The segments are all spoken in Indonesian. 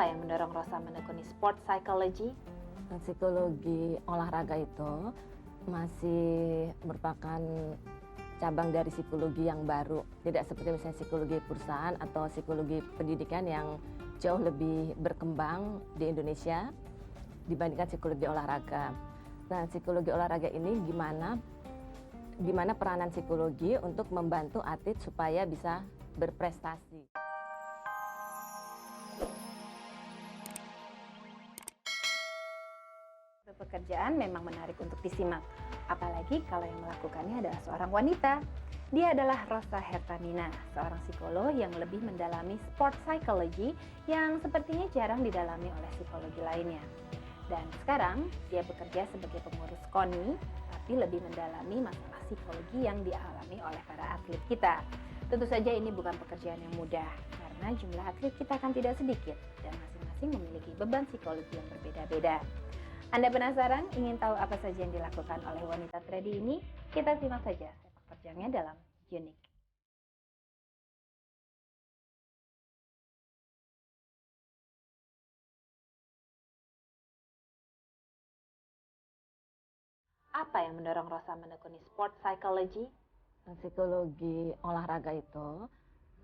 Apa yang mendorong Rosa menekuni sport psychology? Psikologi olahraga itu masih merupakan cabang dari psikologi yang baru. Tidak seperti misalnya psikologi perusahaan atau psikologi pendidikan yang jauh lebih berkembang di Indonesia dibandingkan psikologi olahraga. Nah, psikologi olahraga ini gimana peranan psikologi untuk membantu atlet supaya bisa berprestasi. Pekerjaan memang menarik untuk disimak, apalagi kalau yang melakukannya adalah seorang wanita. Dia adalah Rosa Hertamina, seorang psikolog yang lebih mendalami sport psychology yang sepertinya jarang didalami oleh psikologi lainnya. Dan sekarang dia bekerja sebagai pengurus KONI, tapi lebih mendalami masalah psikologi yang dialami oleh para atlet kita. Tentu saja ini bukan pekerjaan yang mudah, karena jumlah atlet kita kan tidak sedikit, dan masing-masing memiliki beban psikologi yang berbeda-beda. Anda penasaran ingin tahu apa saja yang dilakukan oleh wanita tradi ini? Kita simak saja sepak terjangnya dalam Unik. Apa yang mendorong Rosa menekuni sport psychology? Psikologi olahraga itu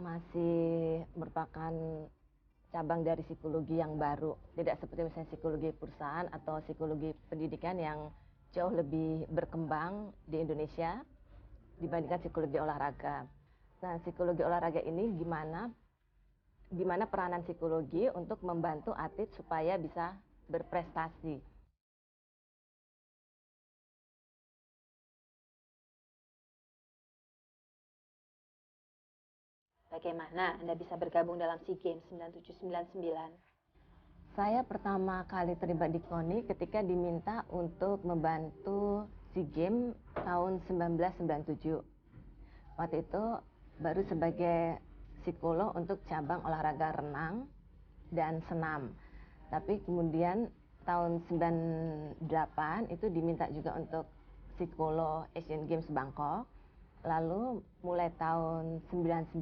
masih merupakan cabang dari psikologi yang baru. Tidak seperti misalnya psikologi perusahaan atau psikologi pendidikan yang jauh lebih berkembang di Indonesia dibandingkan psikologi olahraga. Nah, psikologi olahraga ini gimana peranan psikologi untuk membantu atlet supaya bisa berprestasi. Bagaimana Anda bisa bergabung dalam SEA Games 9799? Saya pertama kali terlibat di KONI ketika diminta untuk membantu SEA Games tahun 1997. Waktu itu baru sebagai psikolog untuk cabang olahraga renang dan senam. Tapi kemudian tahun 98 itu diminta juga untuk psikolog Asian Games Bangkok. Lalu mulai tahun 99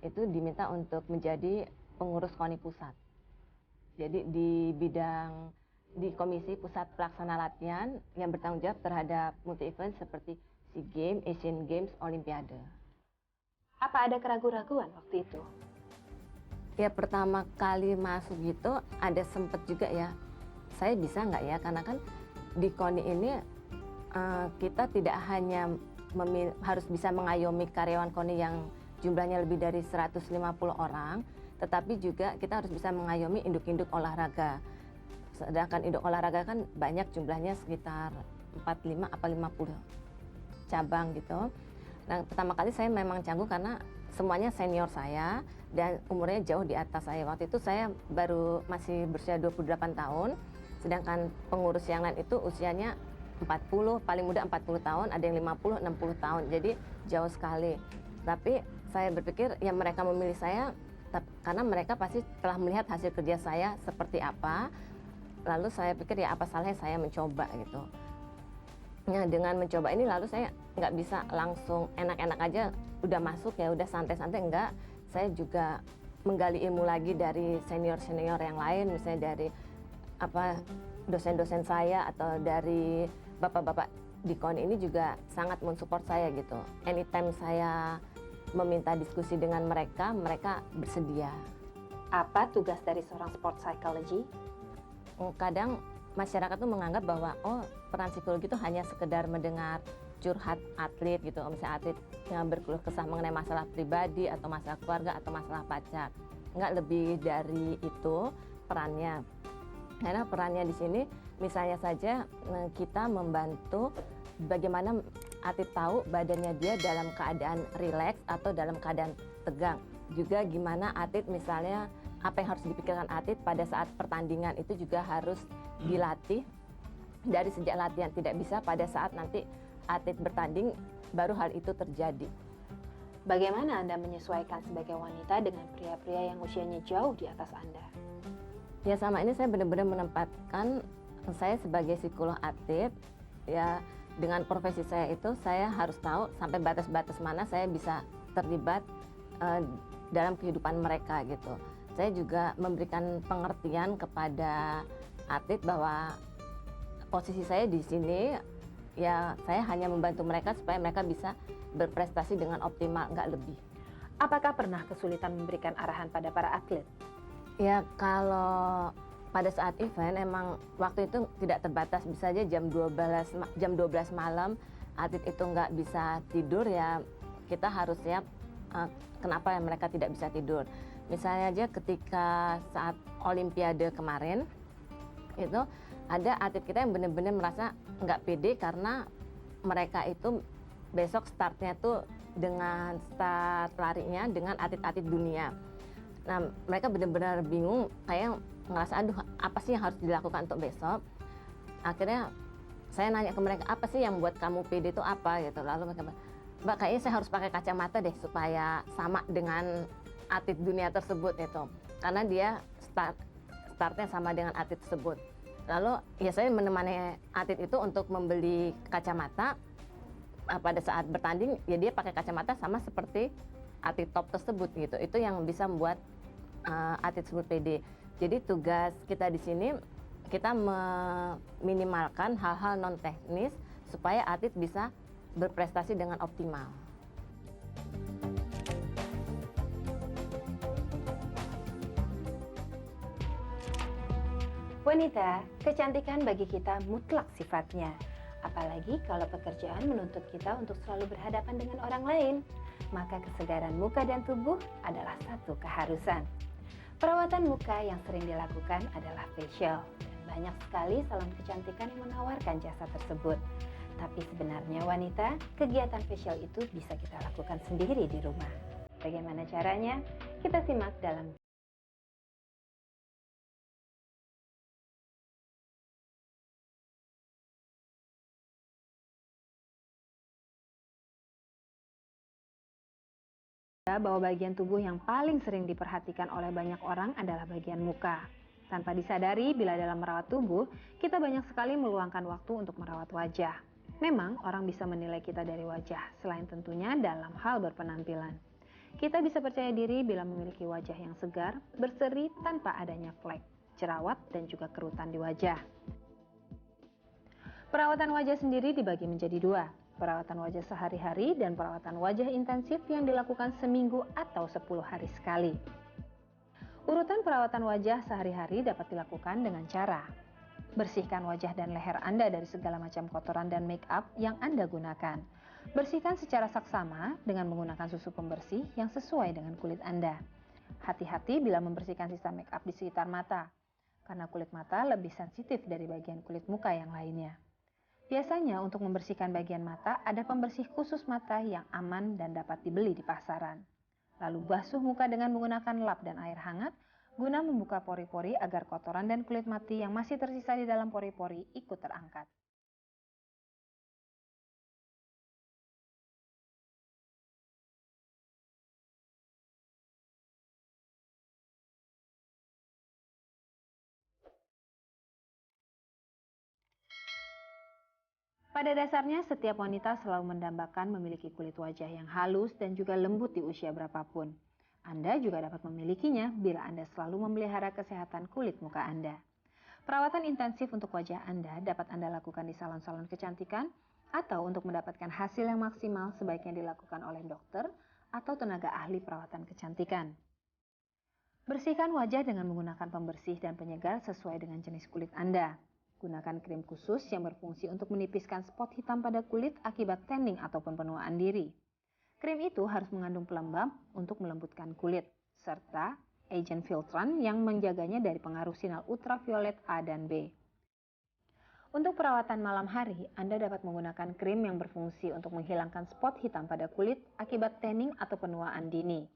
itu diminta untuk menjadi pengurus KONI pusat. Jadi di komisi pusat pelaksana latihan yang bertanggung jawab terhadap multi event seperti SEA Games, Asian Games, Olimpiade. Apa ada keraguan-raguan waktu itu? Ya, pertama kali masuk gitu ada sempet juga ya, saya bisa nggak ya, karena kan di KONI ini kita tidak hanya harus bisa mengayomi karyawan KONI yang jumlahnya lebih dari 150 orang, tetapi juga kita harus bisa mengayomi induk-induk olahraga. Sedangkan induk olahraga kan banyak jumlahnya, sekitar 45 atau 50 cabang gitu. Nah, pertama kali saya memang canggung karena semuanya senior saya dan umurnya jauh di atas saya. Waktu itu saya baru masih berusia 28 tahun, sedangkan pengurus yang lain itu usianya 40, paling muda 40 tahun, ada yang 50, 60 tahun. Jadi jauh sekali. Tapi saya berpikir ya mereka memilih saya karena mereka pasti telah melihat hasil kerja saya seperti apa. Lalu saya pikir ya apa salahnya saya mencoba gitu. Nah, dengan mencoba ini lalu saya nggak bisa langsung enak-enak aja udah masuk ya udah santai-santai, enggak. Saya juga menggali ilmu lagi dari senior-senior yang lain, misalnya dari dosen-dosen saya atau dari bapak-bapak di KONI ini juga sangat mensupport saya gitu. Anytime saya meminta diskusi dengan mereka, mereka bersedia. Apa tugas dari seorang sport psychology? Kadang masyarakat tuh menganggap bahwa peran psikologi itu hanya sekedar mendengar curhat atlet gitu. Misalnya atlet yang berkeluh kesah mengenai masalah pribadi atau masalah keluarga atau masalah pacar. Enggak, lebih dari itu perannya. Karena perannya di sini misalnya saja kita membantu bagaimana atlet tahu badannya dia dalam keadaan rileks atau dalam keadaan tegang. Juga gimana atlet misalnya apa yang harus dipikirkan atlet pada saat pertandingan itu juga harus dilatih dari sejak latihan. Tidak bisa pada saat nanti atlet bertanding baru hal itu terjadi. Bagaimana Anda menyesuaikan sebagai wanita dengan pria-pria yang usianya jauh di atas Anda? Ya, sama ini saya benar-benar menempatkan saya sebagai psikolog atlet, ya dengan profesi saya itu saya harus tahu sampai batas-batas mana saya bisa terlibat dalam kehidupan mereka gitu. saya juga memberikan pengertian kepada atlet bahwa posisi saya di sini, ya saya hanya membantu mereka supaya mereka bisa berprestasi dengan optimal, nggak lebih. Apakah pernah kesulitan memberikan arahan pada para atlet? Ya kalau pada saat event emang waktu itu tidak terbatas, bisa aja jam 12 malam atlet itu nggak bisa tidur, ya kita harus siap kenapa mereka tidak bisa tidur. Misalnya aja ketika saat Olimpiade kemarin itu ada atlet kita yang benar-benar merasa nggak pede karena mereka itu besok startnya tuh dengan start larinya dengan atlet-atlet dunia. Nah, mereka benar-benar bingung, kayak ngerasa aduh apa sih yang harus dilakukan untuk besok. Akhirnya saya nanya ke mereka, apa sih yang buat kamu pede itu apa gitu. Lalu mereka bilang, Mbak kayaknya saya harus pakai kacamata deh supaya sama dengan atlet dunia tersebut itu. Karena dia startnya sama dengan atlet tersebut. Lalu ya saya menemani atlet itu untuk membeli kacamata. Pada saat bertanding ya dia pakai kacamata sama seperti atlet top tersebut gitu. Itu yang bisa membuat atlet tersebut pede. Jadi tugas kita di sini kita meminimalkan hal-hal non teknis supaya atlet bisa berprestasi dengan optimal. Wanita, kecantikan bagi kita mutlak sifatnya. Apalagi kalau pekerjaan menuntut kita untuk selalu berhadapan dengan orang lain, maka kesegaran muka dan tubuh adalah satu keharusan. Perawatan muka yang sering dilakukan adalah facial, dan banyak sekali salon kecantikan yang menawarkan jasa tersebut. Tapi sebenarnya wanita, kegiatan facial itu bisa kita lakukan sendiri di rumah. Bagaimana caranya? Kita simak dalam bahwa bagian tubuh yang paling sering diperhatikan oleh banyak orang adalah bagian muka. Tanpa disadari, bila dalam merawat tubuh, kita banyak sekali meluangkan waktu untuk merawat wajah. Memang orang bisa menilai kita dari wajah, selain tentunya dalam hal berpenampilan. Kita bisa percaya diri bila memiliki wajah yang segar, berseri tanpa adanya flek, jerawat, dan juga kerutan di wajah. Perawatan wajah sendiri dibagi menjadi dua, perawatan wajah sehari-hari dan perawatan wajah intensif yang dilakukan seminggu atau 10 hari sekali. Urutan perawatan wajah sehari-hari dapat dilakukan dengan cara bersihkan wajah dan leher Anda dari segala macam kotoran dan make up yang Anda gunakan. Bersihkan secara saksama dengan menggunakan susu pembersih yang sesuai dengan kulit Anda. Hati-hati bila membersihkan sisa make up di sekitar mata, karena kulit mata lebih sensitif dari bagian kulit muka yang lainnya. Biasanya untuk membersihkan bagian mata ada pembersih khusus mata yang aman dan dapat dibeli di pasaran. Lalu basuh muka dengan menggunakan lap dan air hangat guna membuka pori-pori agar kotoran dan kulit mati yang masih tersisa di dalam pori-pori ikut terangkat. Pada dasarnya, setiap wanita selalu mendambakan memiliki kulit wajah yang halus dan juga lembut di usia berapapun. Anda juga dapat memilikinya bila Anda selalu memelihara kesehatan kulit muka Anda. Perawatan intensif untuk wajah Anda dapat Anda lakukan di salon-salon kecantikan atau untuk mendapatkan hasil yang maksimal sebaiknya dilakukan oleh dokter atau tenaga ahli perawatan kecantikan. Bersihkan wajah dengan menggunakan pembersih dan penyegar sesuai dengan jenis kulit Anda. Gunakan krim khusus yang berfungsi untuk menipiskan spot hitam pada kulit akibat tanning ataupun penuaan diri. Krim itu harus mengandung pelembab untuk melembutkan kulit, serta agen filtran yang menjaganya dari pengaruh sinar ultraviolet A dan B. Untuk perawatan malam hari, Anda dapat menggunakan krim yang berfungsi untuk menghilangkan spot hitam pada kulit akibat tanning atau penuaan dini.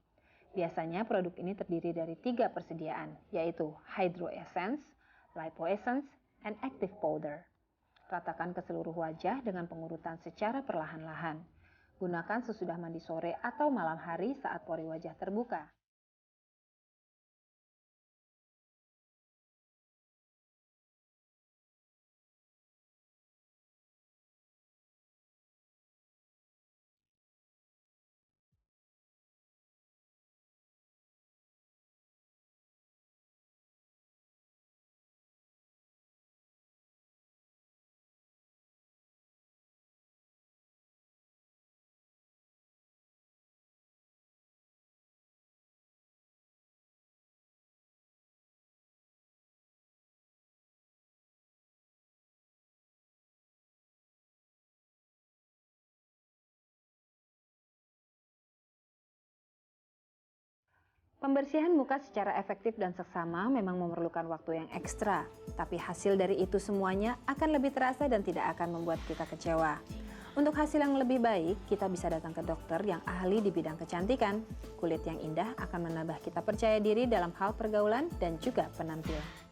Biasanya produk ini terdiri dari 3 persediaan, yaitu Hydro Essence, Lipo Essence, and Active Powder. Ratakan ke seluruh wajah dengan pengurutan secara perlahan-lahan. Gunakan sesudah mandi sore atau malam hari saat pori wajah terbuka. Pembersihan muka secara efektif dan seksama memang memerlukan waktu yang ekstra, tapi hasil dari itu semuanya akan lebih terasa dan tidak akan membuat kita kecewa. Untuk hasil yang lebih baik, kita bisa datang ke dokter yang ahli di bidang kecantikan. Kulit yang indah akan menambah kita percaya diri dalam hal pergaulan dan juga penampilan.